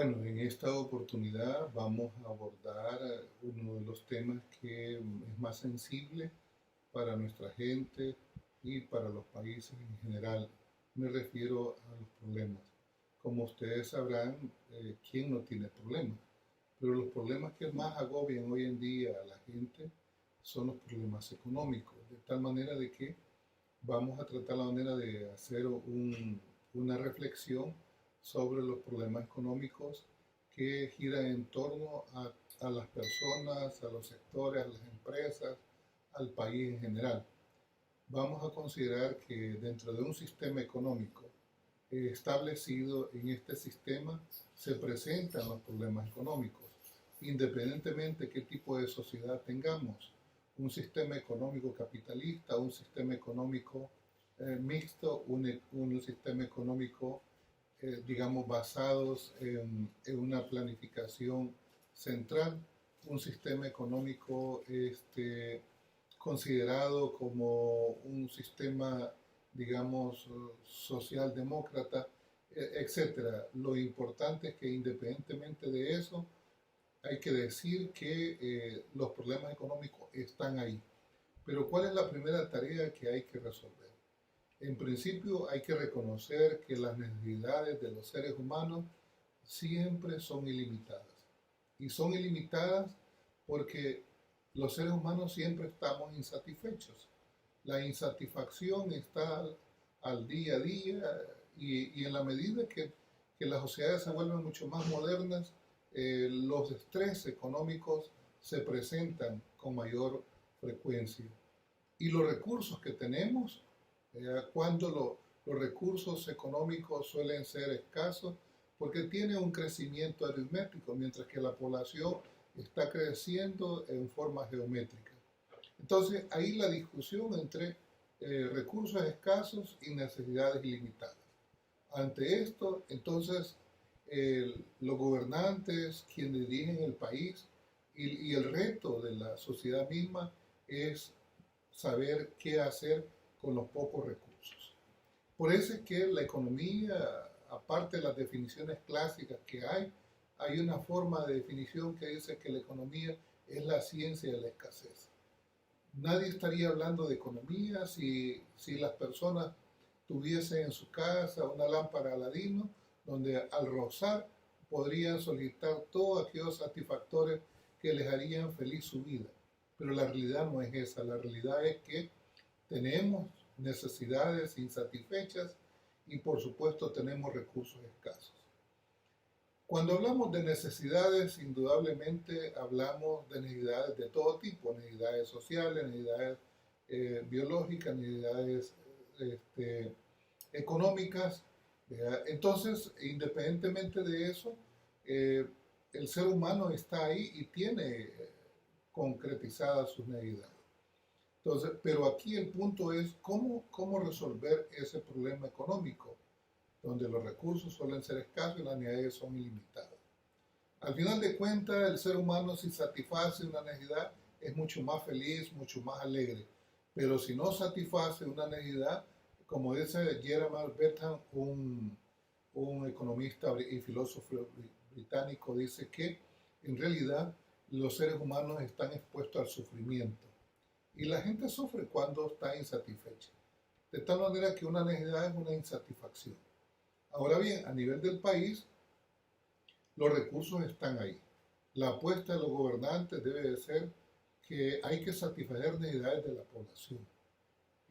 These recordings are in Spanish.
Bueno, en esta oportunidad vamos a abordar uno de los temas que es más sensible para nuestra gente y para los países en general. Me refiero a los problemas. Como ustedes sabrán, ¿quién no tiene problemas? Pero los problemas que más agobian hoy en día a la gente son los problemas económicos, de tal manera de que vamos a tratar la manera de hacer una reflexión sobre los problemas económicos que giran en torno a las personas, a los sectores, a las empresas, al país en general. Vamos a considerar que dentro de un sistema económico establecido, en este sistema se presentan los problemas económicos, independientemente de qué tipo de sociedad tengamos, un sistema económico capitalista, un sistema económico mixto, un sistema económico, digamos, basados una planificación central, un sistema económico considerado como un sistema, digamos, socialdemócrata, etcétera. Lo importante es que independientemente de eso, hay que decir que los problemas económicos están ahí. Pero ¿cuál es la primera tarea que hay que resolver? En principio hay que reconocer que las necesidades de los seres humanos siempre son ilimitadas. Y son ilimitadas porque los seres humanos siempre estamos insatisfechos. La insatisfacción está al día a día y en la medida que las sociedades se vuelven mucho más modernas, los estrés económicos se presentan con mayor frecuencia. Y los recursos que tenemos, cuando los recursos económicos suelen ser escasos, porque tiene un crecimiento aritmético, mientras que la población está creciendo en forma geométrica. Entonces, ahí la discusión entre recursos escasos y necesidades ilimitadas. Ante esto, entonces, los gobernantes, quienes dirigen el país y el reto de la sociedad misma es saber qué hacer con los pocos recursos. Por eso es que la economía, aparte de las definiciones clásicas que hay una forma de definición que dice que la economía es la ciencia de la escasez. Nadie estaría hablando de economía si las personas tuviesen en su casa una lámpara Aladino, donde al rozar podrían solicitar todos aquellos satisfactores que les harían feliz su vida. Pero la realidad no es esa, la realidad es que tenemos necesidades insatisfechas y por supuesto tenemos recursos escasos. Cuando hablamos de necesidades, indudablemente hablamos de necesidades de todo tipo, necesidades sociales, necesidades biológicas, necesidades económicas. ¿Verdad? Entonces, independientemente de eso, eh, el ser humano está ahí y tiene concretizadas sus necesidades. Entonces, pero aquí el punto es cómo resolver ese problema económico, donde los recursos suelen ser escasos y las necesidades son ilimitadas. Al final de cuentas, el ser humano, si satisface una necesidad, es mucho más feliz, mucho más alegre. Pero si no satisface una necesidad, como dice Jeremy Bentham, un economista y filósofo británico, dice que en realidad los seres humanos están expuestos al sufrimiento. Y la gente sufre cuando está insatisfecha. De tal manera que una necesidad es una insatisfacción. Ahora bien, a nivel del país, los recursos están ahí. La apuesta de los gobernantes debe de ser que hay que satisfacer necesidades de la población.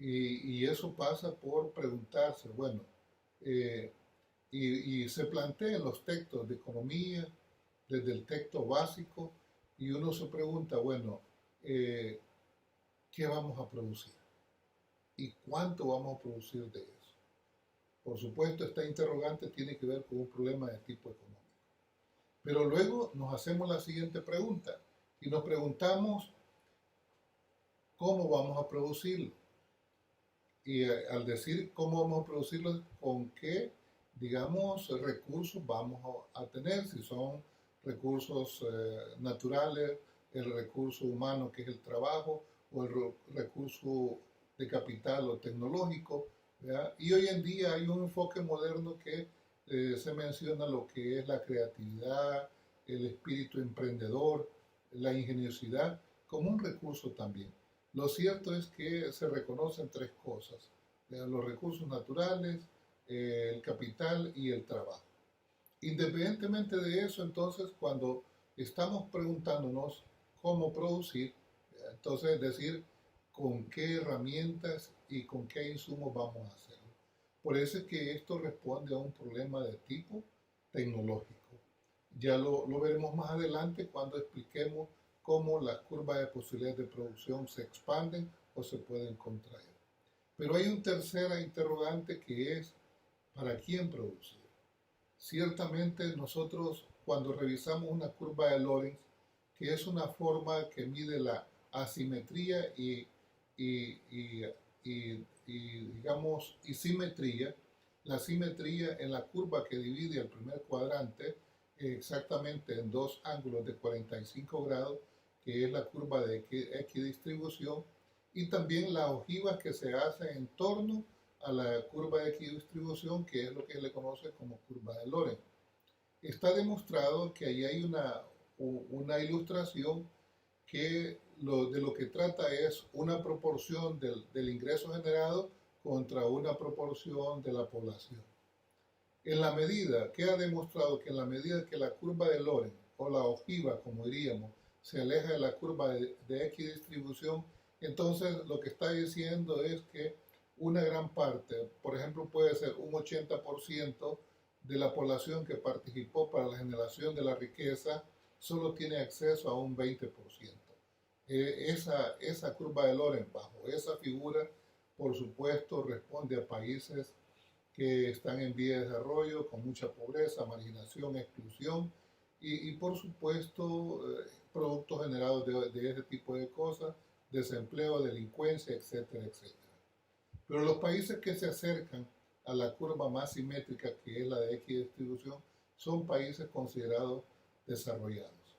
Y eso pasa por preguntarse, bueno, y se plantea en los textos de economía, desde el texto básico, y uno se pregunta, bueno, ¿qué vamos a producir? ¿Y cuánto vamos a producir de eso? Por supuesto, esta interrogante tiene que ver con un problema de tipo económico. Pero luego nos hacemos la siguiente pregunta y nos preguntamos cómo vamos a producirlo. Y al decir cómo vamos a producirlo, con qué, digamos, recursos vamos a tener, si son recursos naturales, el recurso humano que es el trabajo, o el recurso de capital o tecnológico, ¿verdad? Y hoy en día hay un enfoque moderno que se menciona lo que es la creatividad, el espíritu emprendedor, la ingeniosidad, como un recurso también. Lo cierto es que se reconocen tres cosas: los recursos naturales, el capital y el trabajo. Independientemente de eso, entonces, cuando estamos preguntándonos cómo producir, entonces decir con qué herramientas y con qué insumos vamos a hacerlo. Por eso es que esto responde a un problema de tipo tecnológico. Ya lo veremos más adelante cuando expliquemos cómo las curvas de posibilidades de producción se expanden o se pueden contraer. Pero hay un tercera interrogante que es: ¿para quién producir? Ciertamente nosotros, cuando revisamos una curva de Lorentz, que es una forma que mide la asimetría y, y, digamos, y simetría, la simetría en la curva que divide el primer cuadrante exactamente en dos ángulos de 45 grados, que es la curva de equidistribución, y también las ojivas que se hacen en torno a la curva de equidistribución, que es lo que se le conoce como curva de Lorentz. Está demostrado que ahí hay una ilustración que de lo que trata es una proporción del ingreso generado contra una proporción de la población. En la medida que ha demostrado que en la medida que la curva de Lorentz, o la ojiva, como diríamos, se aleja de la curva de equidistribución, entonces lo que está diciendo es que una gran parte, por ejemplo, puede ser un 80% de la población que participó para la generación de la riqueza, solo tiene acceso a un 20%. Esa curva de Lorentz, bajo esa figura, por supuesto, responde a países que están en vía de desarrollo, con mucha pobreza, marginación, exclusión y por supuesto, productos generados de ese tipo de cosas, desempleo, delincuencia, etcétera, etcétera. Pero los países que se acercan a la curva más simétrica, que es la de equidistribución, son países considerados desarrollados.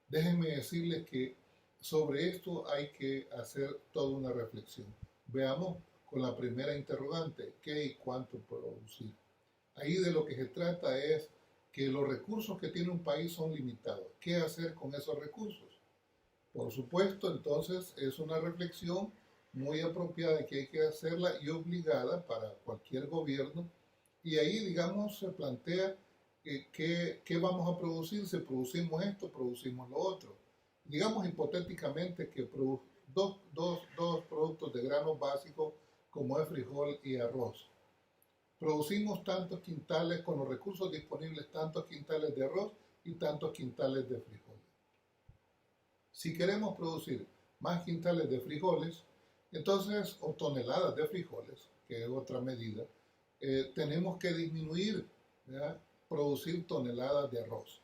Déjenme decirles que sobre esto hay que hacer toda una reflexión. Veamos con la primera interrogante: ¿qué y cuánto producir? Ahí de lo que se trata es que los recursos que tiene un país son limitados. ¿Qué hacer con esos recursos? Por supuesto, entonces es una reflexión muy apropiada que hay que hacerla y obligada para cualquier gobierno. Y ahí, digamos, se plantea qué vamos a producir. Si producimos esto, producimos lo otro. Digamos hipotéticamente que dos productos de granos básicos como es frijol y arroz. Producimos tantos quintales, con los recursos disponibles, tantos quintales de arroz y tantos quintales de frijoles. Si queremos producir más quintales de frijoles, entonces, o toneladas de frijoles, que es otra medida, tenemos que disminuir, ¿verdad?, producir toneladas de arroz.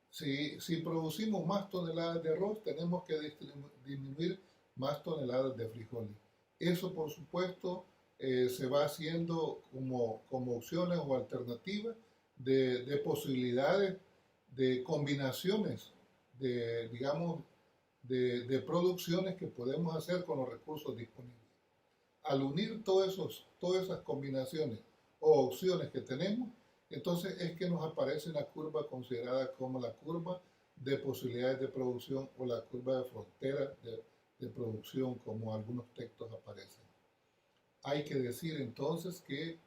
Si producimos más toneladas de arroz, tenemos que disminuir más toneladas de frijoles. Eso, por supuesto, se va haciendo como opciones o alternativas de posibilidades de combinaciones, digamos, de producciones que podemos hacer con los recursos disponibles. Al unir todas esas combinaciones o opciones que tenemos, entonces es que nos aparece una curva considerada como la curva de posibilidades de producción o la curva de frontera de producción, como algunos textos aparecen. Hay que decir entonces que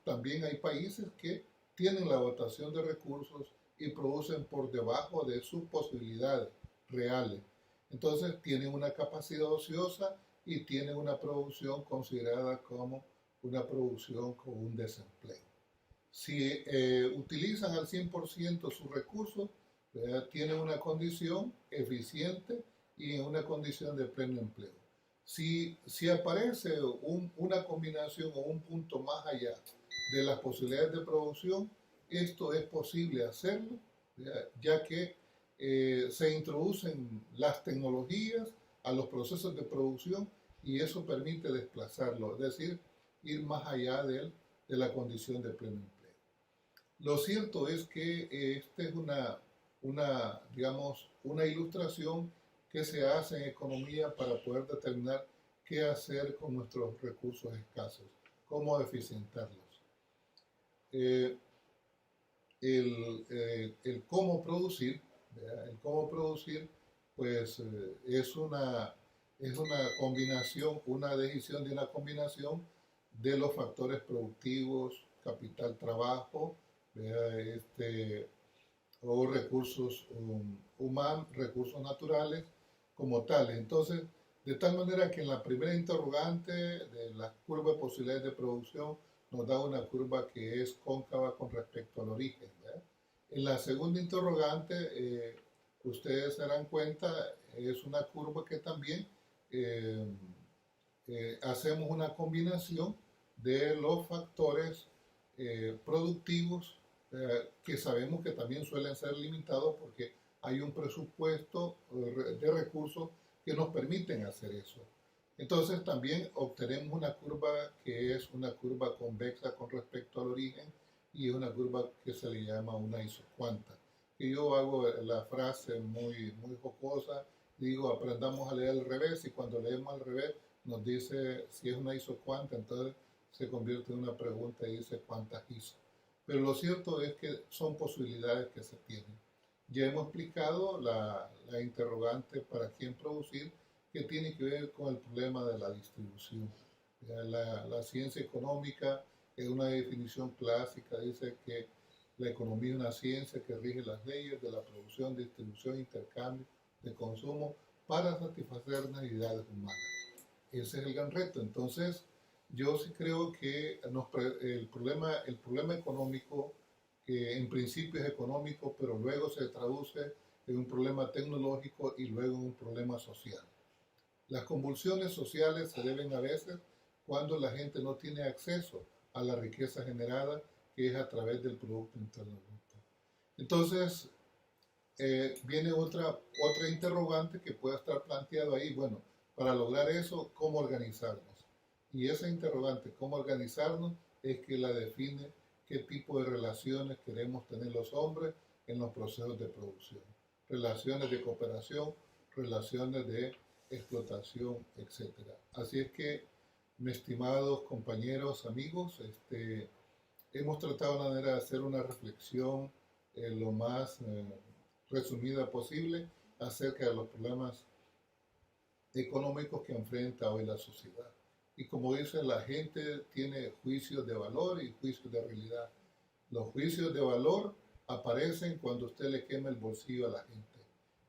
también hay países que tienen la dotación de recursos y producen por debajo de sus posibilidades reales. Entonces tienen una capacidad ociosa y tienen una producción considerada como una producción con un desempleo. Si utilizan al 100% sus recursos, tienen una condición eficiente y en una condición de pleno empleo. Si aparece una combinación o un punto más allá de las posibilidades de producción, esto es posible hacerlo, ya que se introducen las tecnologías a los procesos de producción y eso permite desplazarlo, es decir, ir más allá de la condición de pleno empleo. Lo cierto es que esta es digamos, una ilustración que se hace en economía para poder determinar qué hacer con nuestros recursos escasos, cómo eficientarlos. eh, el cómo producir, ¿verdad? El cómo producir, pues es una combinación, una decisión de una combinación de los factores productivos, capital, trabajo, ¿verdad? O recursos humanos, recursos naturales como tales. Entonces, de tal manera que en la primera interrogante de la curva de posibilidades de producción nos da una curva que es cóncava con respecto al origen, ¿verdad? En la segunda interrogante, ustedes se darán cuenta, es una curva que también eh, hacemos una combinación de los factores productivos que sabemos que también suelen ser limitados porque hay un presupuesto de recursos que nos permiten hacer eso. Entonces también obtenemos una curva que es una curva convexa con respecto al origen y una curva que se le llama una isocuanta. Que yo hago la frase muy jocosa, digo aprendamos a leer al revés y cuando leemos al revés nos dice si es una isocuanta, entonces se convierte en una pregunta y dice cuántas hizo. Pero lo cierto es que son posibilidades que se tienen. Ya hemos explicado la interrogante para quién producir, que tiene que ver con el problema de la distribución. La ciencia económica es una definición clásica, dice que la economía es una ciencia que rige las leyes de la producción, distribución, intercambio, de consumo para satisfacer necesidades humanas. Ese es el gran reto. Entonces, yo sí creo que el problema económico, que en principio es económico, pero luego se traduce en un problema tecnológico y luego en un problema social. Las convulsiones sociales se deben a veces cuando la gente no tiene acceso a la riqueza generada que es a través del Producto Interno Bruto. Entonces, viene otra interrogante que puede estar planteado ahí. Bueno, para lograr eso, ¿cómo organizarnos? Y esa interrogante, ¿cómo organizarnos? Es que la define qué tipo de relaciones queremos tener los hombres en los procesos de producción. Relaciones de cooperación, relaciones de explotación, etcétera. Así es que, mis estimados compañeros, amigos, hemos tratado de manera de hacer una reflexión lo más resumida posible acerca de los problemas económicos que enfrenta hoy la sociedad. Y como dice, la gente tiene juicios de valor y juicios de realidad. Los juicios de valor aparecen cuando usted le quema el bolsillo a la gente.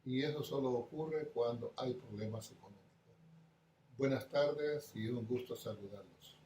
Y eso solo ocurre cuando hay problemas económicos. Buenas tardes y un gusto saludarlos.